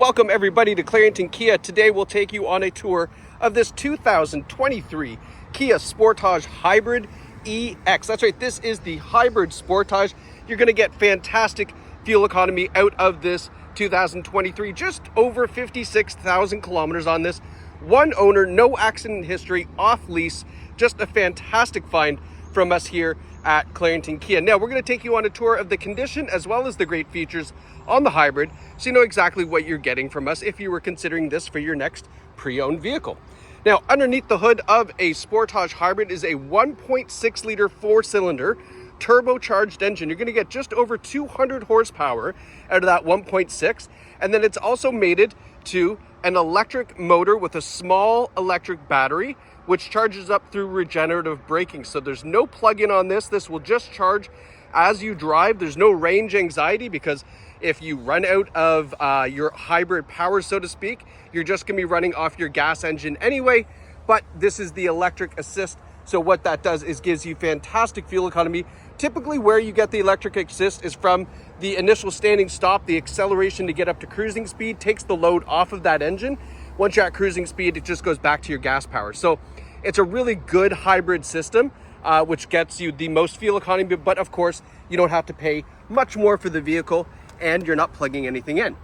Welcome everybody to Clarington Kia. Today we'll take you on a tour of this 2023 Kia Sportage Hybrid EX. That's right, this is the hybrid Sportage. You're going to get fantastic fuel economy out of this 2023, just over 56,000 kilometers on this. One owner, no accident history, off lease, just a fantastic find from us here at Clarington Kia. Now we're going to take you on a tour of the condition as well as the great features on the hybrid, so you know exactly what you're getting from us if you were considering this for your next pre-owned vehicle. Now, underneath the hood of a Sportage hybrid is a 1.6 liter four-cylinder turbocharged engine. You're going to get just over 200 horsepower out of that 1.6, and then it's also mated to an electric motor with a small electric battery which charges up through regenerative braking. So there's no plug-in on this. This will just charge as you drive. There's no range anxiety, because if you run out of your hybrid power, so to speak, you're just gonna be running off your gas engine anyway. But this is the electric assist. So what that does is gives you fantastic fuel economy. Typically where you get the electric assist is from the initial standing stop. The acceleration to get up to cruising speed takes the load off of that engine. Once you're at cruising speed, it just goes back to your gas power. So it's a really good hybrid system, which gets you the most fuel economy, but of course, you don't have to pay much more for the vehicle and you're not plugging anything in.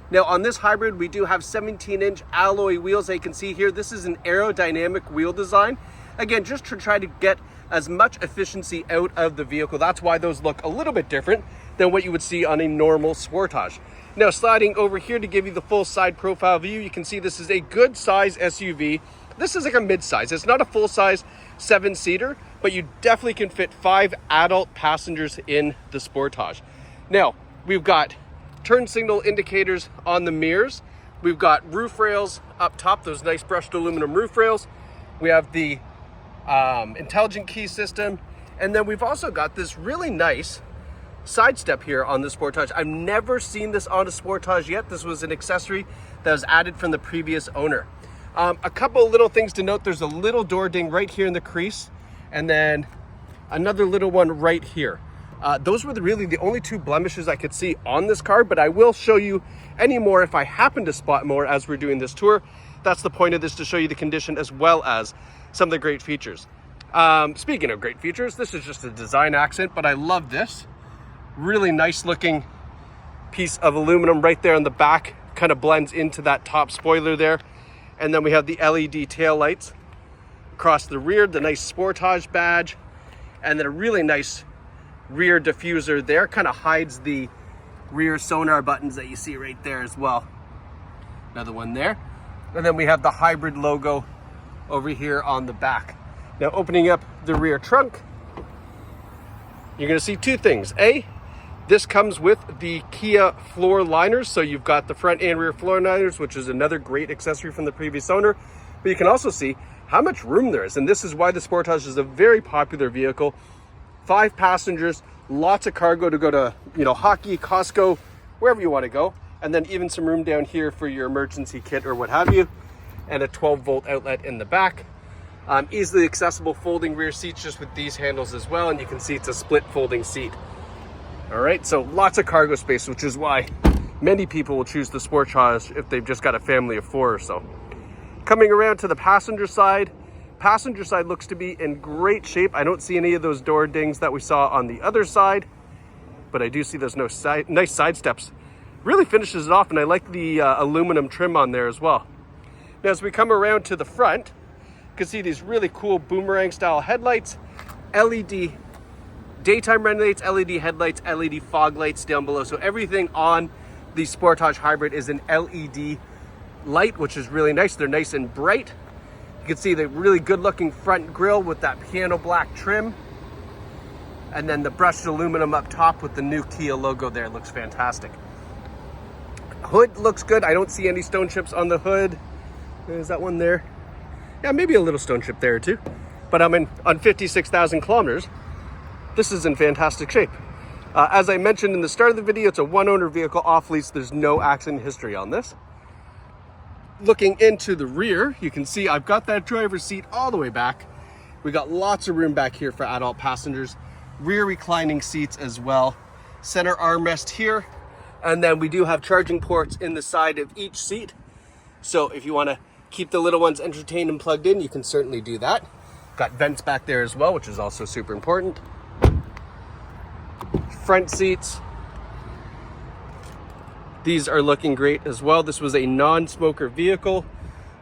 Now on this hybrid, we do have 17-inch alloy wheels. As you can see here, this is an aerodynamic wheel design. Again, just to try to get as much efficiency out of the vehicle. That's why those look a little bit different than what you would see on a normal Sportage. Now sliding over here to give you the full side profile view, you can see this is a good size SUV. This is like a mid-size. It's not a full-size 7-seater, but you definitely can fit 5 adult passengers in the Sportage. Now, we've got turn signal indicators on the mirrors. We've got roof rails up top, those nice brushed aluminum roof rails. We have the intelligent key system. And then we've also got this really nice side step here on the Sportage. I've never seen this on a Sportage yet. This was an accessory that was added from the previous owner. A couple of little things to note. There's a little door ding right here in the crease, and then another little one right here. Those were really the only two blemishes I could see on this car, but I will show you any more if I happen to spot more as we're doing this tour. That's the point of this, to show you the condition as well as some of the great features. Speaking of great features, this is just a design accent, but I love this. Really nice looking piece of aluminum right there on the back, kind of blends into that top spoiler there. And then we have the LED tail lights across the rear, the nice Sportage badge, and then a really nice rear diffuser there. Kind of hides the rear sonar buttons that you see right there as well. Another one there. And then we have the hybrid logo over here on the back. Now opening up the rear trunk, you're going to see two things. This comes with the Kia floor liners. So you've got the front and rear floor liners, which is another great accessory from the previous owner. But you can also see how much room there is. And this is why the Sportage is a very popular vehicle. 5 passengers, lots of cargo to go to, hockey, Costco, wherever you want to go. And then even some room down here for your emergency kit or what have you. And a 12-volt outlet in the back. Easily accessible folding rear seats just with these handles as well. And you can see it's a split folding seat. All right, so lots of cargo space, which is why many people will choose the Sportage if they've just got a family of 4 or so. Coming around to the passenger side looks to be in great shape. I don't see any of those door dings that we saw on the other side, but I do see those nice side steps. Really finishes it off, and I like the aluminum trim on there as well. Now, as we come around to the front, you can see these really cool boomerang style headlights, LED daytime running lights, LED headlights, LED fog lights down below. So everything on the Sportage hybrid is an LED light, which is really nice. They're nice and bright. You can see the really good looking front grille with that piano black trim. And then the brushed aluminum up top with the new Kia logo there. Looks fantastic. Hood looks good. I don't see any stone chips on the hood. Is that one there? Yeah, maybe a little stone chip there too. But on 56,000 kilometers, this is in fantastic shape. As I mentioned in the start of the video, it's a one-owner vehicle off lease. There's no accident history on this. Looking into the rear, you can see I've got that driver's seat all the way back. We got lots of room back here for adult passengers. Rear reclining seats as well. Center armrest here. And then we do have charging ports in the side of each seat. So if you want to keep the little ones entertained and plugged in, you can certainly do that. Got vents back there as well, which is also super important. Front seats. These are looking great as well. This was a non-smoker vehicle.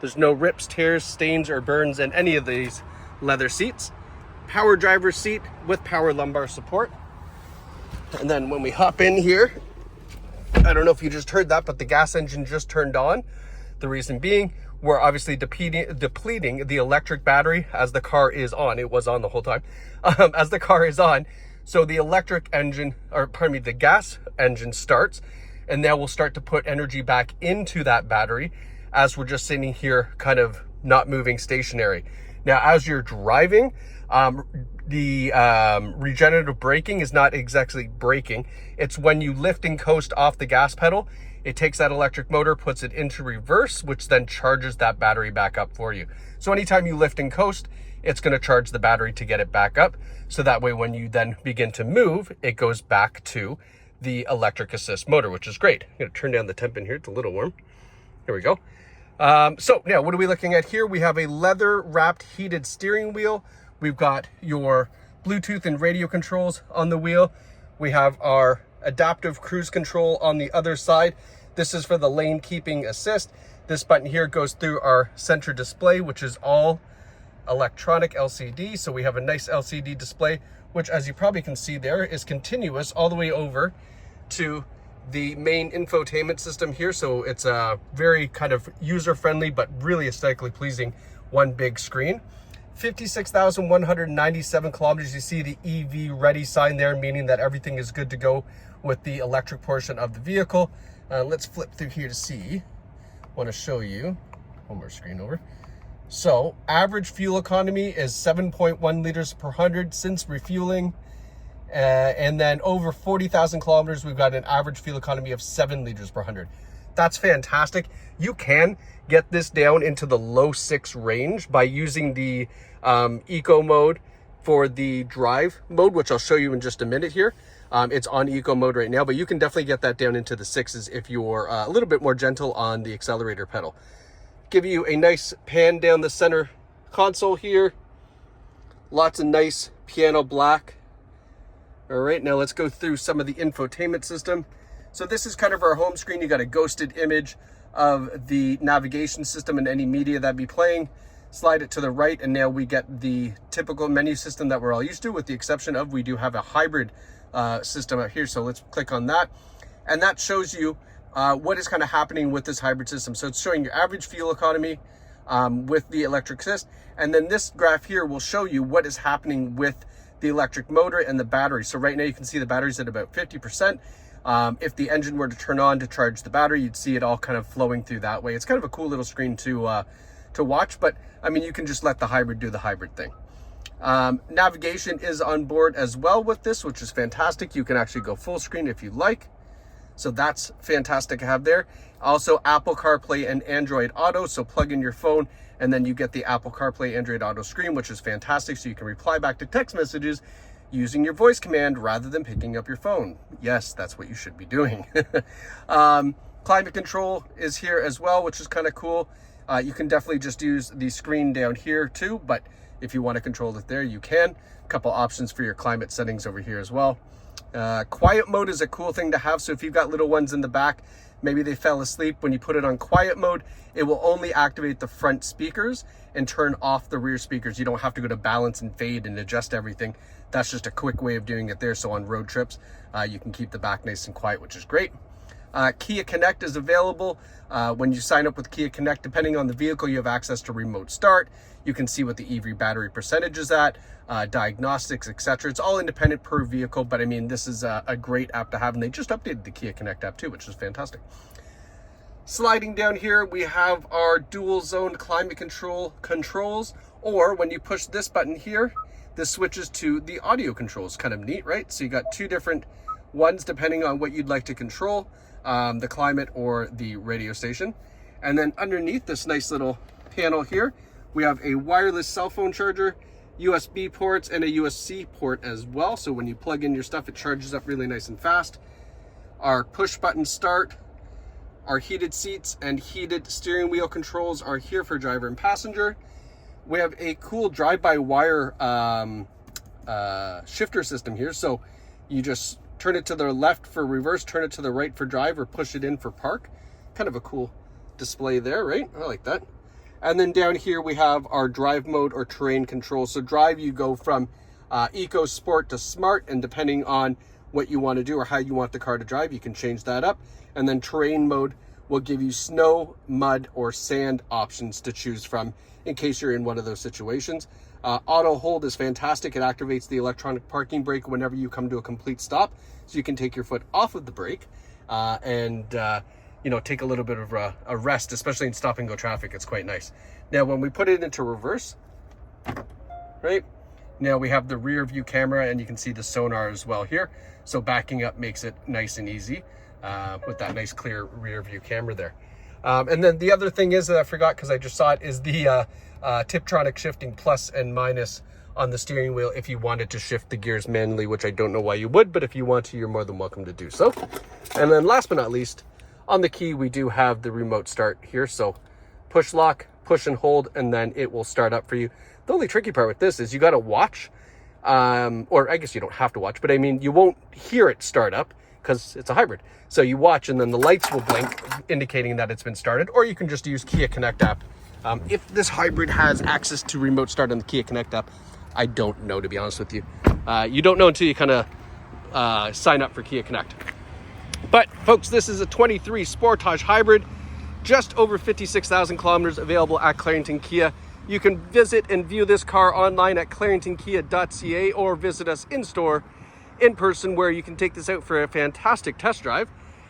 There's no rips, tears, stains, or burns in any of these leather seats. Power driver's seat with power lumbar support. And then when we hop in here, I don't know if you just heard that, but the gas engine just turned on. The reason being, we're obviously depleting the electric battery as the car is on. It was on the whole time. As the car is on. So the electric engine, or pardon me, the gas engine starts, and now we'll start to put energy back into that battery as we're just sitting here kind of not moving stationary. Now, as you're driving, the regenerative braking is not exactly braking. It's when you lift and coast off the gas pedal, it takes that electric motor, puts it into reverse, which then charges that battery back up for you. So anytime you lift and coast, it's going to charge the battery to get it back up. So that way, when you then begin to move, it goes back to the electric assist motor, which is great. I'm going to turn down the temp in here. It's a little warm. Here we go. So now what are we looking at here? We have a leather wrapped heated steering wheel. We've got your Bluetooth and radio controls on the wheel. We have our adaptive cruise control on the other side. This is for the lane keeping assist. This button here goes through our center display, which is all electronic LCD. So we have a nice LCD display, which, as you probably can see there, is continuous all the way over to the main infotainment system here. So it's a very kind of user-friendly, but really aesthetically pleasing one big screen. 56,197 kilometers. You see the EV ready sign there, meaning that everything is good to go with the electric portion of the vehicle. Let's flip through here to see. I want to show you one more screen over. So average fuel economy is 7.1 liters per 100 since refueling. And then over 40,000 kilometers, we've got an average fuel economy of 7 liters per 100. That's fantastic. You can get this down into the low 6 range by using the eco mode for the drive mode, which I'll show you in just a minute here. It's on eco mode right now, but you can definitely get that down into the 6s if you're a little bit more gentle on the accelerator pedal. Give you a nice pan down the center console here. Lots of nice piano black. All right, now let's go through some of the infotainment system. So this is kind of our home screen. You got a ghosted image of the navigation system and any media that be playing. Slide it to the right, and now we get the typical menu system that we're all used to, with the exception of we do have a hybrid system out here. So let's click on that. And that shows you what is kind of happening with this hybrid system. So it's showing your average fuel economy with the electric assist. And then this graph here will show you what is happening with the electric motor and the battery. So right now you can see the battery's at about 50%. If the engine were to turn on to charge the battery, you'd see it all kind of flowing through that way. It's kind of a cool little screen to watch, but I mean, you can just let the hybrid do the hybrid thing. Navigation is on board as well with this, which is fantastic. You can actually go full screen if you like. So that's fantastic to have there. Also Apple CarPlay and Android Auto. So plug in your phone and then you get the Apple CarPlay Android Auto screen, which is fantastic. So you can reply back to text messages using your voice command rather than picking up your phone. Yes, that's what you should be doing. Climate control is here as well, which is kind of cool. You can definitely just use the screen down here too, but if you want to control it there, you can. A couple options for your climate settings over here as well. Quiet mode is a cool thing to have. So if you've got little ones in the back, maybe they fell asleep, when you put it on quiet mode, it will only activate the front speakers and turn off the rear speakers. You don't have to go to balance and fade and adjust everything. That's just a quick way of doing it there. So on road trips, you can keep the back nice and quiet, which is great. Kia Connect is available. When you sign up with Kia Connect, depending on the vehicle, you have access to remote start. You can see what the EV battery percentage is at, diagnostics, etc. It's all independent per vehicle, but I mean, this is a great app to have, and they just updated the Kia Connect app too, which is fantastic. Sliding down here, we have our dual zone climate controls, or when you push this button here, this switches to the audio controls. Kind of neat, right? So you got two different ones depending on what you'd like to control, the climate or the radio station. And then underneath this nice little panel here, we have a wireless cell phone charger, USB ports, and a USB port as well. So when you plug in your stuff, it charges up really nice and fast. Our push button start, our heated seats and heated steering wheel controls are here for driver and passenger. We have a cool drive-by-wire shifter system here. So you just turn it to the left for reverse, turn it to the right for drive, or push it in for park. Kind of a cool display there, right? I like that. And then down here we have our drive mode or terrain control. So drive, you go from Eco, Sport to Smart, and depending on what you want to do or how you want the car to drive, you can change that up. And then terrain mode will give you snow, mud, or sand options to choose from in case you're in one of those situations. Auto hold is fantastic. It activates the electronic parking brake whenever you come to a complete stop, so you can take your foot off of the brake and you know, take a little bit of a rest, especially in stop and go traffic. It's quite nice. Now, when we put it into reverse, right? Now we have the rear view camera, and you can see the sonar as well here. So backing up makes it nice and easy with that nice clear rear view camera there. And then the other thing is that I forgot, because I just saw it, is the Tiptronic shifting plus and minus on the steering wheel if you wanted to shift the gears manually, which I don't know why you would, but if you want to, you're more than welcome to do so. And then last but not least, on the key, we do have the remote start here. So push lock, push and hold, and then it will start up for you. The only tricky part with this is you got to watch, or I guess you don't have to watch, but I mean, you won't hear it start up because it's a hybrid. So you watch and then the lights will blink indicating that it's been started, or you can just use Kia Connect app. If this hybrid has access to remote start on the Kia Connect app, I don't know, to be honest with you. You don't know until you kind of sign up for Kia Connect. But folks, this is a 23 Sportage hybrid, just over 56,000 kilometers, available at Clarington Kia. You can visit and view this car online at claringtonkia.ca, or visit us in store, in person, where you can take this out for a fantastic test drive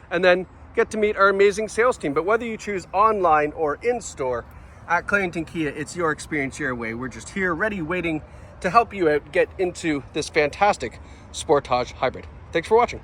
and then get to meet our amazing sales team. But whether you choose online or in store at Clarington Kia, it's your experience your way. We're just here ready, waiting to help you out get into this fantastic Sportage hybrid. Thanks for watching.